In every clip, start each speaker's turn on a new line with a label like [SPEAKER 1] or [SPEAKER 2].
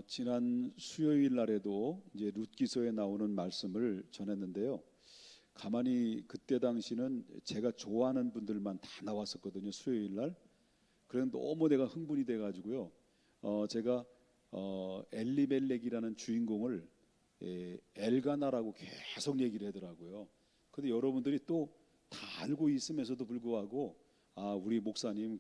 [SPEAKER 1] 지난 수요일 날에도 이제 룻기서에 나오는 말씀을 전했는데요. 가만히 그때 당시는 제가 좋아하는 분들만 다 나왔었거든요. 수요일 날. 그래서 너무 내가 흥분이 돼가지고요. 제가 엘리멜렉이라는 주인공을 엘가나라고 계속 얘기를 하더라고요. 근데 여러분들이 또 다 알고 있으면서도 불구하고 우리 목사님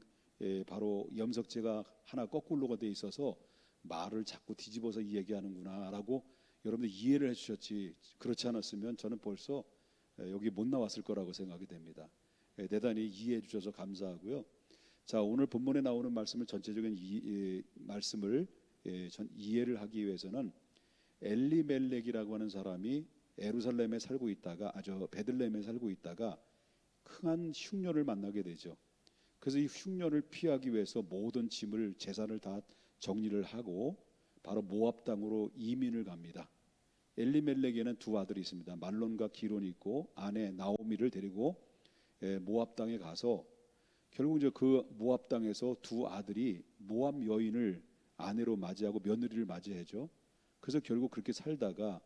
[SPEAKER 1] 바로 염석체가 하나 거꾸로가 돼 있어서 말을 자꾸 뒤집어서 얘기하는구나라고 여러분들 이해를 해주셨지, 그렇지 않았으면 저는 벌써 여기 못 나왔을 거라고 생각이 됩니다. 대단히 이해해 주셔서 감사하고요. 자, 오늘 본문에 나오는 말씀을 전체적인 말씀을 이해를 하기 위해서는 엘리멜렉이라고 하는 사람이 예루살렘에 살고 있다가 베들레헴에 살고 있다가 큰 흉년을 만나게 되죠. 그래서 이 흉년을 피하기 위해서 모든 짐을 재산을 다 정리를 하고 바로 모압 땅으로 이민을 갑니다. 엘리멜렉에는 두 아들이 있습니다. 말론과 기론이 있고 아내 나오미를 데리고 모압 땅에 가서 결국 이제 그 모압 땅에서 두 아들이 모압 여인을 아내로 맞이하고 며느리를 맞이하죠. 그래서 결국 그렇게 살다가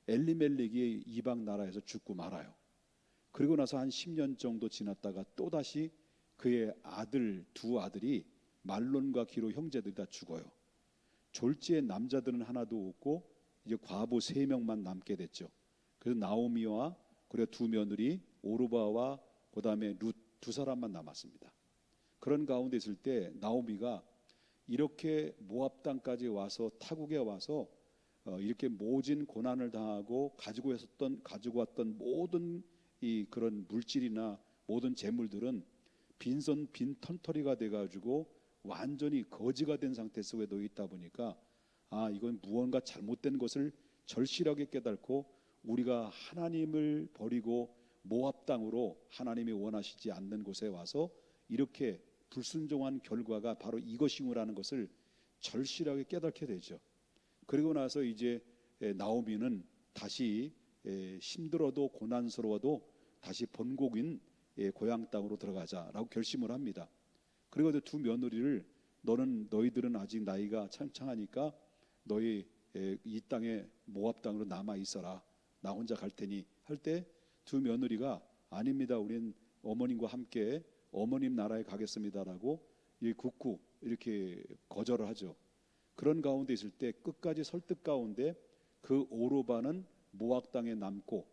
[SPEAKER 1] 엘리멜렉이 이방 나라에서 죽고 말아요. 그리고 나서 한 10년 정도 지났다가 또다시 그의 두 아들이 말론과 기로 형제들이 다 죽어요. 졸지에 남자들은 하나도 없고 이제 과부 3명만 남게 됐죠. 그래서 나오미와 그리고 두 며느리 오르바와 그다음에 룻 두 사람만 남았습니다. 그런 가운데 있을 때 나오미가 이렇게 모압 땅까지 와서 타국에 와서 이렇게 모진 고난을 당하고 가지고 왔던 모든 이 그런 물질이나 모든 재물들은 빈 턴터리가 돼가지고 완전히 거지가 된 상태 속에 놓여 있다 보니까 이건 무언가 잘못된 것을 절실하게 깨닫고 우리가 하나님을 버리고 모압 땅으로 하나님이 원하시지 않는 곳에 와서 이렇게 불순종한 결과가 바로 이것이구나라는 것을 절실하게 깨닫게 되죠. 그리고 나서 이제 나오미는 다시 힘들어도 고난스러워도 다시 본국인 고향 땅으로 들어가자라고 결심을 합니다. 그리고 두 며느리를 너희들은 아직 나이가 창창하니까 너희 이 땅에 모압 땅으로 남아 있어라. 나 혼자 갈 테니 할 때 두 며느리가 아닙니다. 우린 어머님과 함께 어머님 나라에 가겠습니다라고 굳고 이렇게 거절을 하죠. 그런 가운데 있을 때 끝까지 설득 가운데 그 오르바는 모압 땅에 남고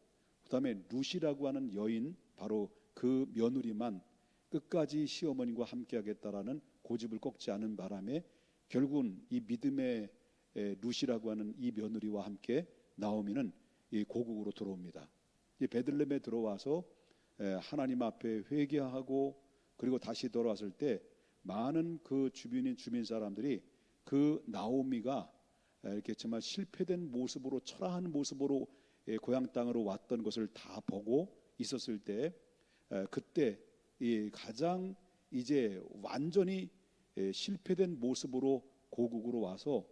[SPEAKER 1] 그다음에 룻이라고 하는 여인 바로 그 며느리만 끝까지 시어머님과 함께 하겠다라는 고집을 꺾지 않은 바람에 결국은 이 믿음의 룻이라고 하는 이 며느리와 함께 나오미는 이 고국으로 들어옵니다. 이 베들레헴에 들어와서 하나님 앞에 회개하고 그리고 다시 돌아왔을 때 많은 그 주민 사람들이 그 나오미가 이렇게 정말 실패된 모습으로 초라한 모습으로 고향 땅으로 왔던 것을 다 보고 있었을 때 그때 이 가장 이제 완전히 실패된 모습으로 고국으로 와서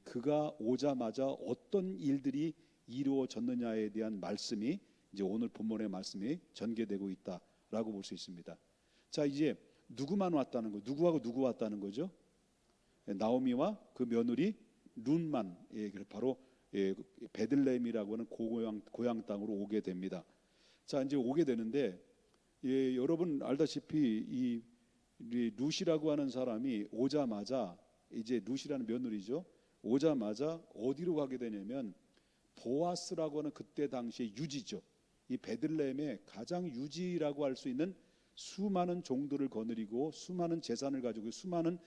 [SPEAKER 1] 그가 오자마자 어떤 일들이 이루어졌느냐에 대한 말씀이 이제 오늘 본문의 말씀이 전개되고 있다라고 볼 수 있습니다. 자, 이제 누구만 왔다는 거, 누구하고 누구 왔다는 거죠? 나오미와 그 며느리 룻만 바로 베들레헴이라고 하는 고향 땅으로 오게 됩니다. 자, 이제 오게 되는데 여러분 알다시피 이 룻이라고 하는 사람이 오자마자 이제 룻이라는 며느리죠. 오자마자 어디로 가게 되냐면 보아스라고 하는 그때 당시의 유지죠. 이 베들레헴의 가장 유지라고 할 수 있는 수많은 종들을 거느리고 수많은 재산을 가지고 수많은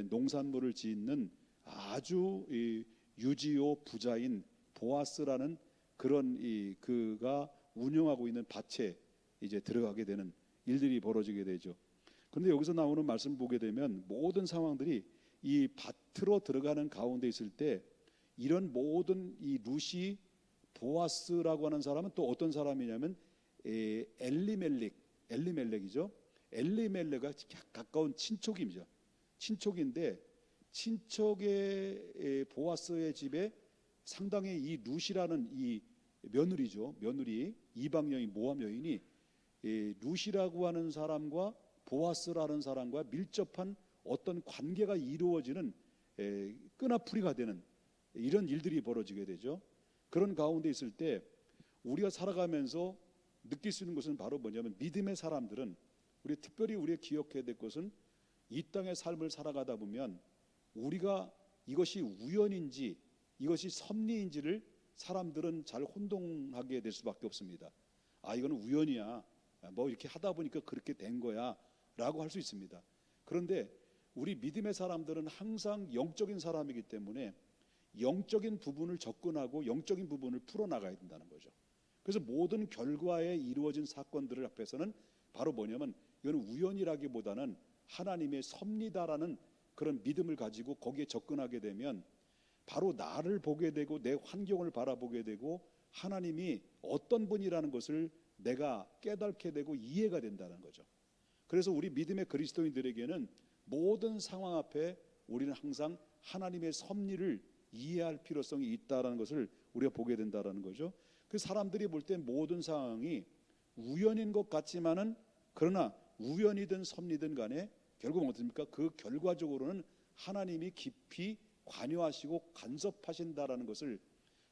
[SPEAKER 1] 농산물을 짓는 아주 유지요 부자인 보아스라는 그런 그가 운영하고 있는 밭에 이제 들어가게 되는 일들이 벌어지게 되죠. 그런데 여기서 나오는 말씀 보게 되면 모든 상황들이 이 밭으로 들어가는 가운데 있을 때 이런 모든 이 룻이 보아스라고 하는 사람은 또 어떤 사람이냐면 엘리멜렉이죠. 엘리멜렉과 가까운 친척입니다. 친척인데 친척의 보아스의 집에 상당히 이 룻이라는 이 며느리죠. 며느리 이방 여인 모압 여인이 룻이라고 하는 사람과 보아스라는 사람과 밀접한 어떤 관계가 이루어지는 끈아풀이가 되는 이런 일들이 벌어지게 되죠. 그런 가운데 있을 때 우리가 살아가면서 느낄 수 있는 것은 바로 뭐냐면, 믿음의 사람들은 특별히 우리가 기억해야 될 것은, 이 땅의 삶을 살아가다 보면 우리가 이것이 우연인지 이것이 섭리인지를 사람들은 잘 혼동하게 될 수밖에 없습니다. 이거는 우연이야, 뭐 이렇게 하다 보니까 그렇게 된 거야 라고 할 수 있습니다. 그런데 우리 믿음의 사람들은 항상 영적인 사람이기 때문에 영적인 부분을 접근하고 영적인 부분을 풀어나가야 된다는 거죠. 그래서 모든 결과에 이루어진 사건들을 앞에서는 바로 뭐냐면, 이거는 우연이라기보다는 하나님의 섭리다라는 그런 믿음을 가지고 거기에 접근하게 되면 바로 나를 보게 되고 내 환경을 바라보게 되고 하나님이 어떤 분이라는 것을 내가 깨닫게 되고 이해가 된다는 거죠. 그래서 우리 믿음의 그리스도인들에게는 모든 상황 앞에 우리는 항상 하나님의 섭리를 이해할 필요성이 있다라는 것을 우리가 보게 된다라는 거죠. 그 사람들이 볼 때 모든 상황이 우연인 것 같지만은, 그러나 우연이든 섭리든 간에 결국 어떻습니까? 그 결과적으로는 하나님이 깊이 관여하시고 간섭하신다라는 것을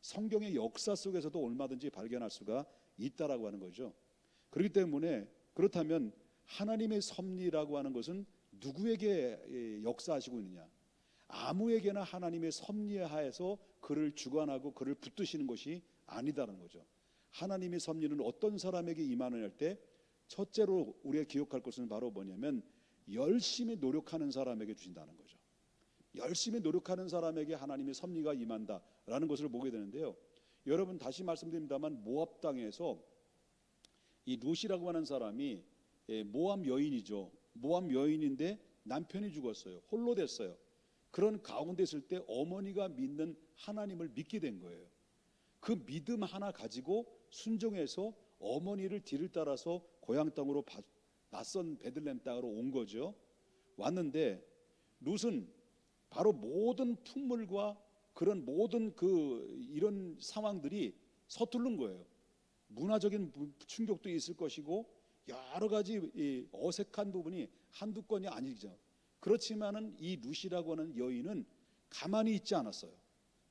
[SPEAKER 1] 성경의 역사 속에서도 얼마든지 발견할 수가 있다라고 하는 거죠. 그렇기 때문에, 그렇다면 하나님의 섭리라고 하는 것은 누구에게 역사하시고 있느냐? 아무에게나 하나님의 섭리에 하에서 그를 주관하고 그를 붙드시는 것이 아니다라는 거죠. 하나님의 섭리는 어떤 사람에게 임하느냐 할 때, 첫째로 우리가 기억할 것은 바로 뭐냐면, 열심히 노력하는 사람에게 주신다는 거죠. 열심히 노력하는 사람에게 하나님의 섭리가 임한다라는 것을 보게 되는데요. 여러분, 다시 말씀드립니다만, 모압 땅에서 이 룻이라고 하는 사람이 모압 여인이죠. 모압 여인인데 남편이 죽었어요. 홀로 됐어요. 그런 가운데 있을 때 어머니가 믿는 하나님을 믿게 된 거예요. 그 믿음 하나 가지고 순종해서 어머니를 뒤를 따라서 고향 땅으로, 낯선 베들레헴 땅으로 온 거죠. 왔는데 룻은 바로 모든 풍물과 그런 모든 이런 상황들이 서투른 거예요. 문화적인 충격도 있을 것이고 여러 가지 어색한 부분이 한두 건이 아니죠. 그렇지만은 이 룻이라고 하는 여인은 가만히 있지 않았어요.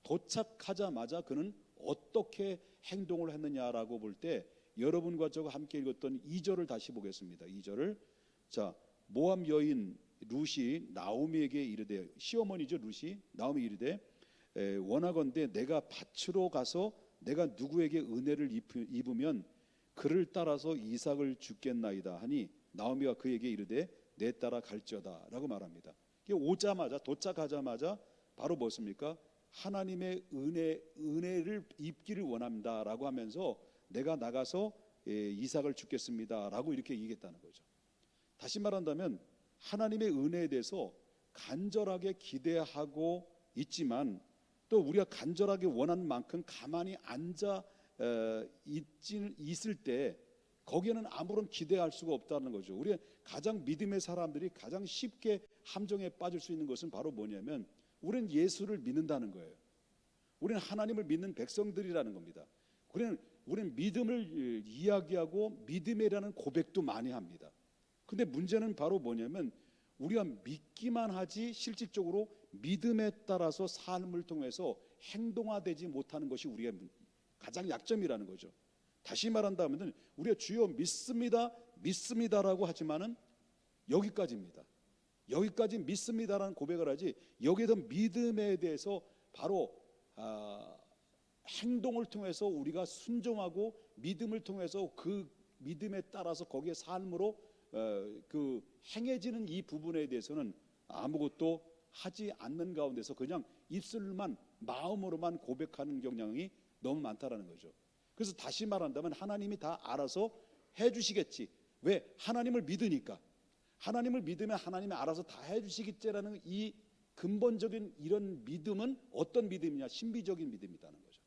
[SPEAKER 1] 도착하자마자 그는 어떻게 행동을 했느냐라고 볼 때, 여러분과 저가 함께 읽었던 2절을 다시 보겠습니다. 2절을. 자, 모압 여인 룻이 나오미에게 이르되, 시어머니죠 룻이, 나오미 이르되, 원하건대 내가 밭으로 가서 내가 누구에게 은혜를 입으면 그를 따라서 이삭을 주겠나이다 하니, 나오미가 그에게 이르되 내 따라 갈지어다 라고 말합니다. 오자마자, 도착하자마자 바로 무엇입니까? 하나님의 은혜를 입기를 원합니다라고 하면서 내가 나가서 이삭을 주겠습니다 라고 이렇게 얘기했다는 거죠. 다시 말한다면 하나님의 은혜에 대해서 간절하게 기대하고 있지만, 또 우리가 간절하게 원하는 만큼 가만히 앉아 있을 때 거기에는 아무런 기대할 수가 없다는 거죠. 우리가 가장 믿음의 사람들이 가장 쉽게 함정에 빠질 수 있는 것은 바로 뭐냐면, 우리는 예수를 믿는다는 거예요. 우리는 하나님을 믿는 백성들이라는 겁니다. 우리는 믿음을 이야기하고 믿음이라는 고백도 많이 합니다. 근데 문제는 바로 뭐냐면, 우리가 믿기만 하지 실질적으로 믿음에 따라서 삶을 통해서 행동화되지 못하는 것이 우리의 가장 약점이라는 거죠. 다시 말한다면 우리가 주여 믿습니다, 믿습니다라고 하지만은 여기까지입니다. 여기까지 믿습니다라는 고백을 하지, 여기에서 믿음에 대해서 바로 행동을 통해서 우리가 순종하고 믿음을 통해서 그 믿음에 따라서 거기에 삶으로 그 행해지는 이 부분에 대해서는 아무것도 하지 않는 가운데서 그냥 입술만, 마음으로만 고백하는 경향이 너무 많다라는 거죠. 그래서 다시 말한다면 하나님이 다 알아서 해주시겠지. 왜? 하나님을 믿으니까. 하나님을 믿으면 하나님이 알아서 다 해주시겠지라는 이 근본적인 이런 믿음은 어떤 믿음이냐? 신비적인 믿음이라는 거죠.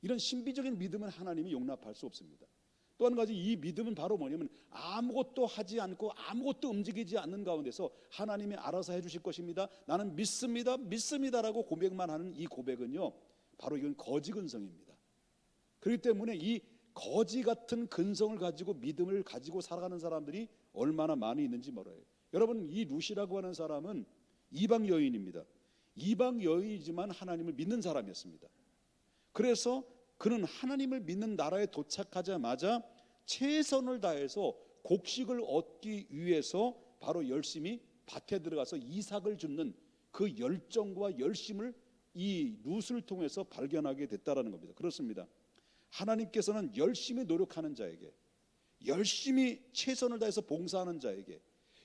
[SPEAKER 1] 이런 신비적인 믿음은 하나님이 용납할 수 없습니다. 또 한 가지, 이 믿음은 바로 뭐냐면 아무것도 하지 않고 아무것도 움직이지 않는 가운데서 하나님이 알아서 해주실 것입니다, 나는 믿습니다, 믿습니다라고 고백만 하는 이 고백은요, 바로 이건 거지 근성입니다. 그렇기 때문에 이 거지 같은 근성을 가지고 믿음을 가지고 살아가는 사람들이 얼마나 많이 있는지 몰라요. 여러분, 이 룻이라고 하는 사람은 이방 여인입니다. 이방 여인이지만 하나님을 믿는 사람이었습니다. 그래서 그는 하나님을 믿는 나라에 도착하자마자 최선을 다해서 곡식을 얻기 위해서 바로 열심히 밭에 들어가서 이삭을 줍는 그 열정과 열심을 이 룻을 통해서 발견하게 됐다라는 겁니다. 그렇습니다. 하나님께서는 열심히 노력하는 자에게, 열심히 최선을 다해서 봉사하는 자에게,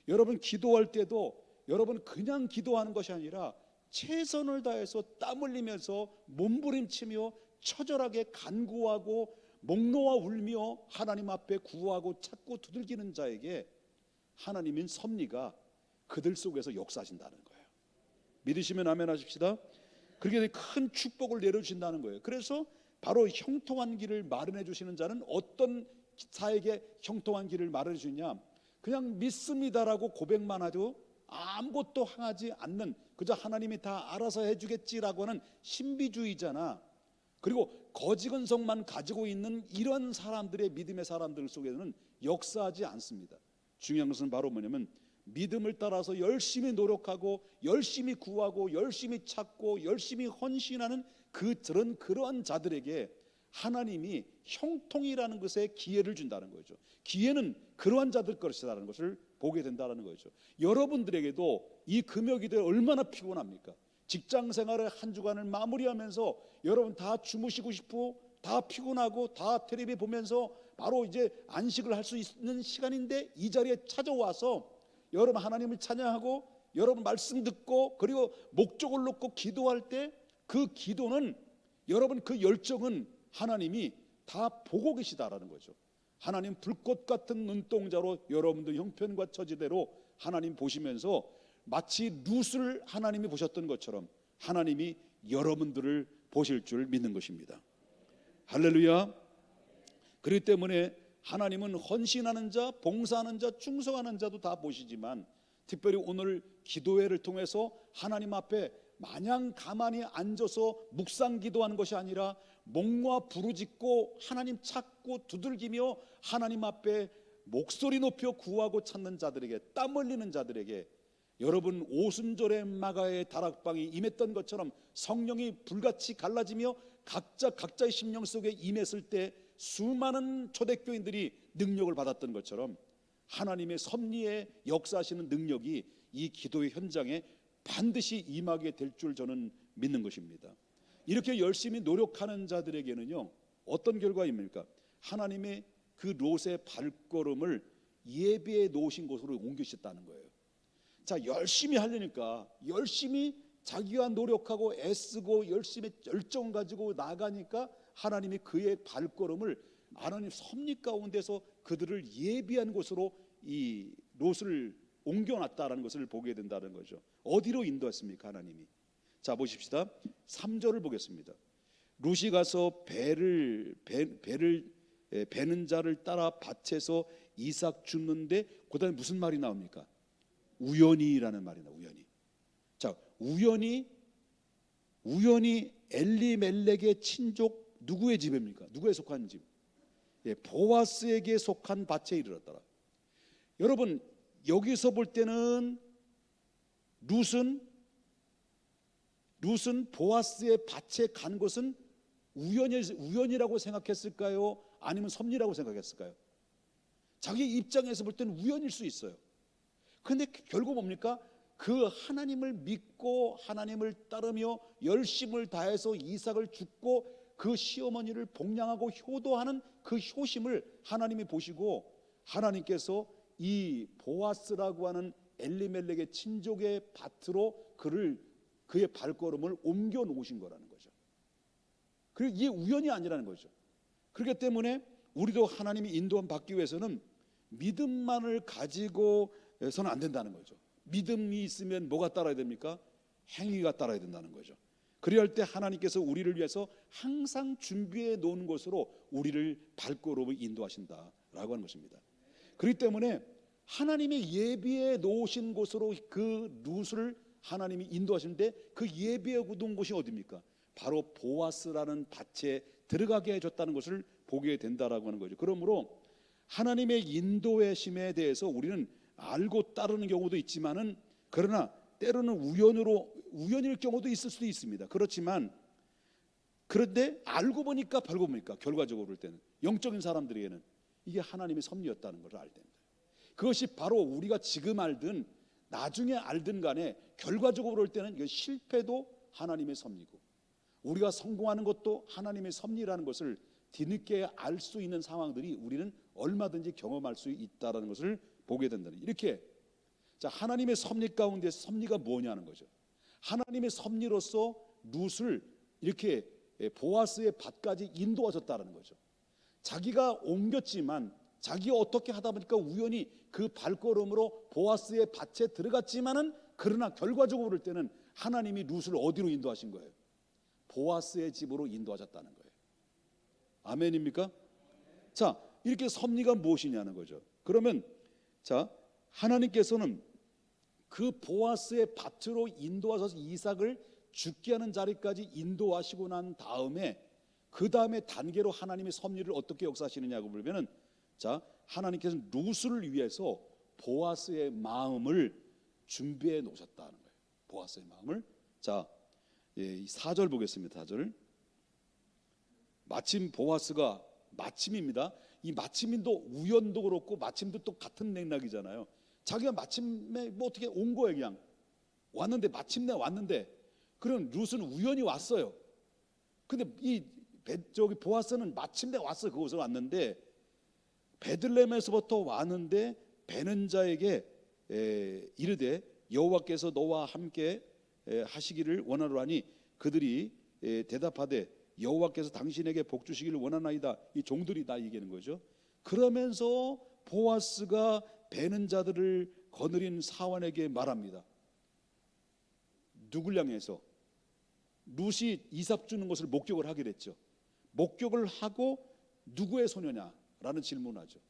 [SPEAKER 1] 여러분 기도할 때도 여러분 그냥 기도하는 것이 아니라 최선을 다해서 땀 흘리면서 몸부림치며 처절하게 간구하고 목 놓아 울며 하나님 앞에 구하고 찾고 두들기는 자에게 하나님인 섭리가 그들 속에서 역사하신다는 거예요. 믿으시면 아멘 하십시다. 그렇게 큰 축복을 내려주신다는 거예요. 그래서 바로 형통한 길을 마련해 주시는 자는 어떤 자에게 형통한 길을 마련해 주냐, 그냥 믿습니다라고 고백만 하죠. 아무것도 하지 않는, 그저 하나님이 다 알아서 해주겠지라고 하는 신비주의자나, 그리고 거지근성만 가지고 있는 이런 사람들의 믿음의 사람들 속에는 역사하지 않습니다. 중요한 것은 바로 뭐냐면 믿음을 따라서 열심히 노력하고 열심히 구하고 열심히 찾고 열심히 헌신하는 그런 자들에게 하나님이 형통이라는 것에 기회를 준다는 거죠. 기회는 그러한 자들 것이라는 것을 보게 된다는 거죠. 여러분들에게도 이 금요기도에 얼마나 피곤합니까? 직장 생활의 한 주간을 마무리하면서 여러분 다 주무시고 싶고 다 피곤하고 다 텔레비 보면서 바로 이제 안식을 할 수 있는 시간인데, 이 자리에 찾아와서 여러분 하나님을 찬양하고 여러분 말씀 듣고 그리고 목적을 놓고 기도할 때 그 기도는, 여러분 그 열정은 하나님이 다 보고 계시다라는 거죠. 하나님 불꽃 같은 눈동자로 여러분들 형편과 처지대로 하나님 보시면서 마치 룻을 하나님이 보셨던 것처럼 하나님이 여러분들을 보실 줄 믿는 것입니다. 할렐루야. 그렇기 때문에 하나님은 헌신하는 자, 봉사하는 자, 충성하는 자도 다 보시지만, 특별히 오늘 기도회를 통해서 하나님 앞에 마냥 가만히 앉아서 묵상 기도하는 것이 아니라 목과 부르짖고 하나님 찾고 두들기며 하나님 앞에 목소리 높여 구하고 찾는 자들에게, 땀 흘리는 자들에게, 여러분 오순절의 마가의 다락방이 임했던 것처럼 성령이 불같이 갈라지며 각자의 심령 속에 임했을 때 수많은 초대교인들이 능력을 받았던 것처럼 하나님의 섭리에 역사하시는 능력이 이 기도의 현장에 반드시 임하게 될 줄 저는 믿는 것입니다. 이렇게 열심히 노력하는 자들에게는요, 어떤 결과입니까? 하나님의 그 롯의 발걸음을 예비해 놓으신 곳으로 옮기셨다는 거예요. 자, 열심히 하려니까, 열심히 자기가 노력하고 애쓰고 열심히 열정 가지고 나가니까 하나님이 그의 발걸음을 하나님 섭리 가운데서 그들을 예비한 곳으로 이 롯을 옮겨놨다는 것을 보게 된다는 거죠. 어디로 인도했습니까 하나님이? 자, 보십시다. 3절을 보겠습니다. 롯이 가서 배는 자를 따라 밭에서 이삭 줍는데, 그 다음에 무슨 말이 나옵니까? 우연히라는 말이 나와요. 우연히. 자, 우연히 엘리멜렉의 친족 누구의 집입니까? 누구에 속한 집? 예, 보아스에게 속한 밭에 이르렀더라. 여러분 여기서 볼 때는 룻은 보아스의 밭에 간 것은 우연이라고 생각했을까요? 아니면 섭리라고 생각했을까요? 자기 입장에서 볼 때는 우연일 수 있어요. 그런데 결국 뭡니까? 그 하나님을 믿고 하나님을 따르며 열심을 다해서 이삭을 줍고 그 시어머니를 복양하고 효도하는 그 효심을 하나님이 보시고, 하나님께서 이 보아스라고 하는 엘리멜렉의 친족의 밭으로 그의 발걸음을 옮겨 놓으신 거라는 거죠. 그리고 이게 우연이 아니라는 거죠. 그렇기 때문에 우리도 하나님이 인도함 받기 위해서는 믿음만을 가지고서는 안 된다는 거죠. 믿음이 있으면 뭐가 따라야 됩니까? 행위가 따라야 된다는 거죠. 그래야 할 때 하나님께서 우리를 위해서 항상 준비해 놓은 것으로 우리를 발걸음을 인도하신다라고 하는 것입니다. 그렇기 때문에 하나님이 예비해 놓으신 곳으로 그 룻을 하나님이 인도하시는데, 그 예비해 놓은 곳이 어디입니까? 바로 보아스라는 밭에 들어가게 해줬다는 것을 보게 된다라고 하는 거죠. 그러므로 하나님의 인도하심에 대해서 우리는 알고 따르는 경우도 있지만은, 그러나 때로는 우연으로 우연일 경우도 있을 수도 있습니다. 그렇지만 그런데 알고 보니까 결과적으로 볼 때는 영적인 사람들에게는 이게 하나님의 섭리였다는 것을 알게 됩니다. 그것이 바로 우리가 지금 알든 나중에 알든 간에 결과적으로 볼 때는 이거 실패도 하나님의 섭리고 우리가 성공하는 것도 하나님의 섭리라는 것을 뒤늦게 알 수 있는 상황들이 우리는 얼마든지 경험할 수 있다는 것을 보게 된다는, 이렇게 자, 하나님의 섭리 가운데 섭리가 뭐냐는 거죠. 하나님의 섭리로서 룻을 이렇게 보아스의 밭까지 인도하셨다는 거죠. 자기가 옮겼지만, 자기가 어떻게 하다 보니까 우연히 그 발걸음으로 보아스의 밭에 들어갔지만은, 그러나 결과적으로 볼 때는 하나님이 룻을 어디로 인도하신 거예요? 보아스의 집으로 인도하셨다는 거예요. 아멘입니까? 자, 이렇게 섭리가 무엇이냐는 거죠. 그러면 자, 하나님께서는 그 보아스의 밭으로 인도하셔서 이삭을 죽게 하는 자리까지 인도하시고 난 다음에, 그 다음에 단계로 하나님의 섭리를 어떻게 역사하시느냐고 보면은, 자, 하나님께서는 룻을 위해서 보아스의 마음을 준비해 놓으셨다는 거예요. 보아스의 마음을. 자, 4절 보겠습니다. 4절. 마침 보아스가, 마침입니다. 이 마침도 우연도 그렇고 마침도 또 같은 맥락이잖아요. 자기가 마침에 뭐 어떻게 온 거예요. 그냥 왔는데, 마침내 왔는데, 그럼 룻은 우연히 왔어요. 근데 저기 보아스는 마침내 왔어요. 그곳을 왔는데, 베들레헴에서부터 왔는데 베는 자에게 이르되 여호와께서 너와 함께 하시기를 원하노라니, 그들이 대답하되 여호와께서 당신에게 복 주시기를 원하나이다. 이 종들이 다 얘기하는 거죠. 그러면서 보아스가 베는 자들을 거느린 사환에게 말합니다. 누굴 향해서? 룻이 이삭 주는 것을 목격을 하게 됐죠. 목격을 하고 누구의 소녀냐라는 질문하죠.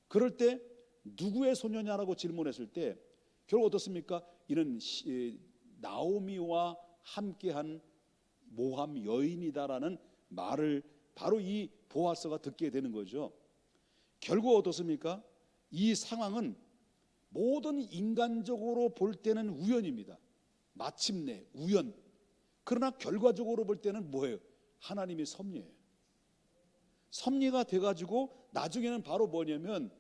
[SPEAKER 1] 그럴 때 누구의 소녀냐라고 질문했을 때 결국 어떻습니까? 이는 나오미와 함께한 모함 여인이다라는 말을 바로 이 보아스가 듣게 되는 거죠. 결국 어떻습니까? 이 상황은 모든 인간적으로 볼 때는 우연입니다. 마침내 우연. 그러나 결과적으로 볼 때는 뭐예요? 하나님의 섭리예요. 섭리가 돼가지고 나중에는 바로 뭐냐면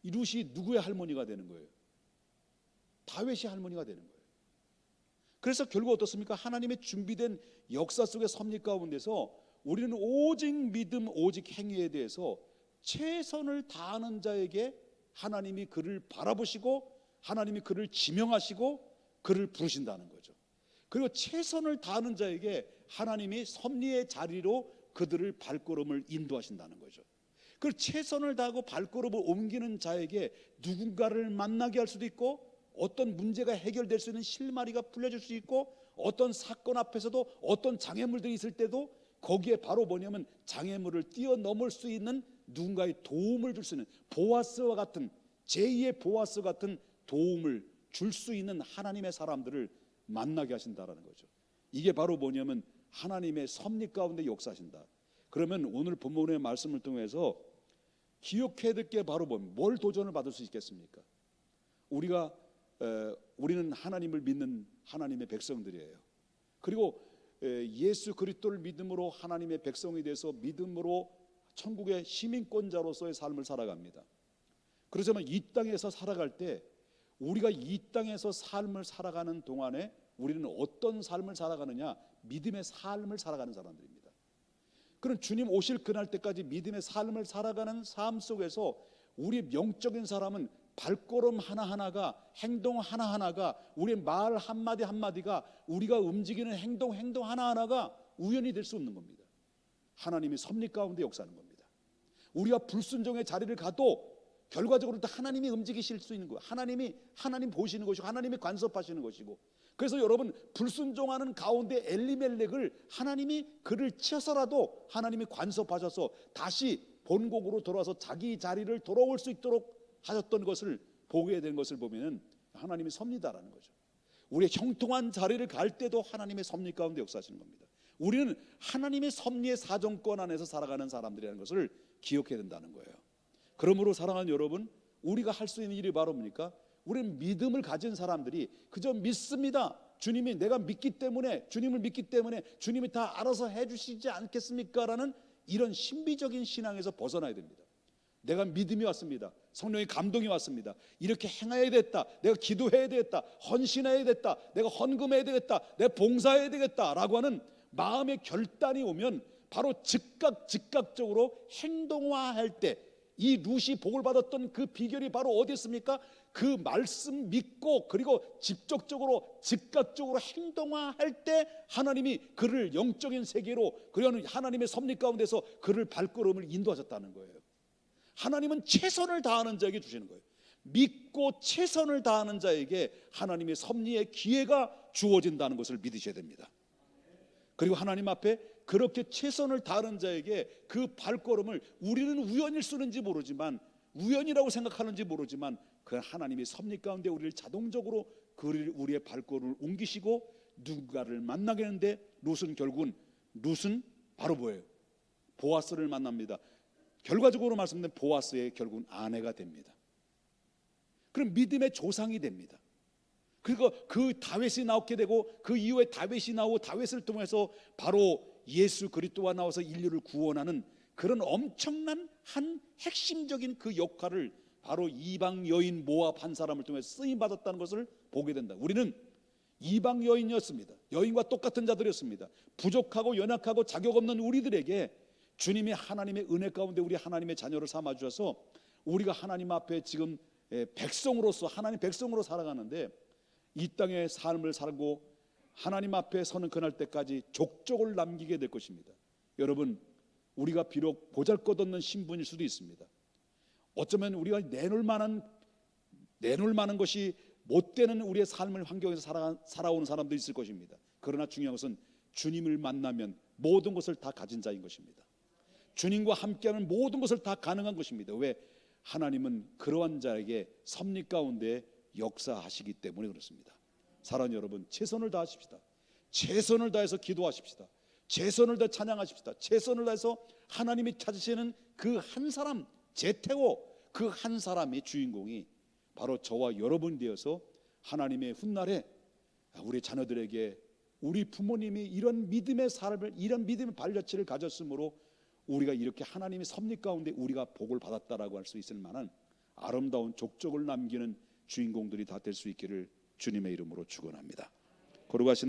[SPEAKER 1] 이 룻이 누구의 할머니가 되는 거예요? 다윗의 할머니가 되는 거예요. 그래서 결국 어떻습니까? 하나님의 준비된 역사 속의 섭리 가운데서 우리는 오직 믿음, 오직 행위에 대해서 최선을 다하는 자에게 하나님이 그를 바라보시고 하나님이 그를 지명하시고 그를 부르신다는 거죠. 그리고 최선을 다하는 자에게 하나님이 섭리의 자리로 그들을 발걸음을 인도하신다는 거죠. 그 최선을 다하고 발걸음을 옮기는 자에게 누군가를 만나게 할 수도 있고, 어떤 문제가 해결될 수 있는 실마리가 풀려질 수 있고, 어떤 사건 앞에서도 어떤 장애물들이 있을 때도 거기에 바로 뭐냐면 장애물을 뛰어넘을 수 있는 누군가의 도움을 줄 수 있는, 보아스와 같은, 제2의 보아스 같은 도움을 줄 수 있는 하나님의 사람들을 만나게 하신다라는 거죠. 이게 바로 뭐냐면 하나님의 섭리 가운데 역사하신다. 그러면 오늘 본문의 말씀을 통해서 기억해야 될 게 바로 뭘 도전을 받을 수 있겠습니까? 우리는 하나님을 믿는 하나님의 백성들이에요. 그리고 예수 그리스도를 믿음으로 하나님의 백성이 돼서 믿음으로 천국의 시민권자로서의 삶을 살아갑니다. 그렇지만 이 땅에서 살아갈 때, 우리가 이 땅에서 삶을 살아가는 동안에 우리는 어떤 삶을 살아가느냐? 믿음의 삶을 살아가는 사람들입니다. 그럼 주님 오실 그날 때까지 믿음의 삶을 살아가는 삶 속에서 우리 영적인 사람은 발걸음 하나하나가, 행동 하나하나가, 우리의 말 한마디 한마디가, 우리가 움직이는 행동 하나하나가 우연이 될 수 없는 겁니다. 하나님이 섭리 가운데 역사하는 겁니다. 우리가 불순종의 자리를 가도 결과적으로 또 하나님이 움직이실 수 있는 거예요. 하나님 보시는 것이고 하나님이 간섭하시는 것이고. 그래서 여러분, 불순종하는 가운데 엘리멜렉을 하나님이 그를 치어서라도 하나님이 간섭하셔서 다시 본국으로 돌아와서 자기 자리를 돌아올 수 있도록 하셨던 것을 보게 된 것을 보면 하나님의 섭리다라는 거죠. 우리의 형통한 자리를 갈 때도 하나님의 섭리 가운데 역사하시는 겁니다. 우리는 하나님의 섭리의 사정권 안에서 살아가는 사람들이라는 것을 기억해야 된다는 거예요. 그러므로 사랑하는 여러분, 우리가 할 수 있는 일이 바로 뭡니까? 우리는 믿음을 가진 사람들이 그저 믿습니다. 주님이 내가 믿기 때문에, 주님을 믿기 때문에 주님이 다 알아서 해주시지 않겠습니까? 라는 이런 신비적인 신앙에서 벗어나야 됩니다. 내가 믿음이 왔습니다. 성령의 감동이 왔습니다. 이렇게 행해야 되겠다. 내가 기도해야 되겠다. 헌신해야 되겠다. 내가 헌금해야 되겠다. 내가 봉사해야 되겠다라고 하는 마음의 결단이 오면 바로 즉각적으로 행동화할 때, 이 룻이 복을 받았던 그 비결이 바로 어디 있습니까? 그 말씀 믿고 그리고 직접적으로 즉각적으로 행동화할 때 하나님이 그를 영적인 세계로, 그리고 하나님의 섭리 가운데서 그를 발걸음을 인도하셨다는 거예요. 하나님은 최선을 다하는 자에게 주시는 거예요. 믿고 최선을 다하는 자에게 하나님의 섭리의 기회가 주어진다는 것을 믿으셔야 됩니다. 그리고 하나님 앞에 그렇게 최선을 다하는 자에게 그 발걸음을, 우리는 우연일 수는지 모르지만, 우연이라고 생각하는지 모르지만, 그 하나님의 섭리 가운데 우리를 자동적으로 우리의 발걸음을 옮기시고 누군가를 만나게 하는데, 룻은 바로 뭐예요? 보아스를 만납니다. 결과적으로 말씀드리면 보아스의 결국은 아내가 됩니다. 그럼 믿음의 조상이 됩니다. 그리고 그 다윗이 나오게 되고, 그 이후에 다윗이 나오고 다윗을 통해서 바로 예수 그리스도가 나와서 인류를 구원하는 그런 엄청난 한 핵심적인 그 역할을 바로 이방 여인 모압 한 사람을 통해서 쓰임 받았다는 것을 보게 된다. 우리는 이방 여인이었습니다. 여인과 똑같은 자들이었습니다. 부족하고 연약하고 자격 없는 우리들에게 주님이 하나님의 은혜 가운데 우리 하나님의 자녀를 삼아 주셔서 우리가 하나님 앞에 지금 백성으로서, 하나님 백성으로 살아가는데, 이 땅의 삶을 살고 하나님 앞에 서는 그날 때까지 족적을 남기게 될 것입니다. 여러분, 우리가 비록 보잘것없는 신분일 수도 있습니다. 어쩌면 우리가 내놓을 만한 것이 못 되는 우리의 삶을 환경에서 살아오는 사람도 있을 것입니다. 그러나 중요한 것은 주님을 만나면 모든 것을 다 가진 자인 것입니다. 주님과 함께하면 모든 것을 다 가능한 것입니다. 왜? 하나님은 그러한 자에게 섭리 가운데 역사하시기 때문에 그렇습니다. 사랑하는 여러분, 최선을 다하십시다. 최선을 다해서 기도하십시다. 최선을 다해 찬양하십시다. 최선을 다해서 하나님이 찾으시는 그 한 사람, 제테오, 그 한 사람의 주인공이 바로 저와 여러분이 되어서 하나님의 훗날에 우리 자녀들에게, 우리 부모님이 이런 믿음의 삶을, 이런 믿음의 발자취를 가졌으므로 우리가 이렇게 하나님의 섭리 가운데 우리가 복을 받았다라고 할 수 있을 만한 아름다운 족적을 남기는 주인공들이 다 될 수 있기를 주님의 이름으로 축원합니다. 거룩하신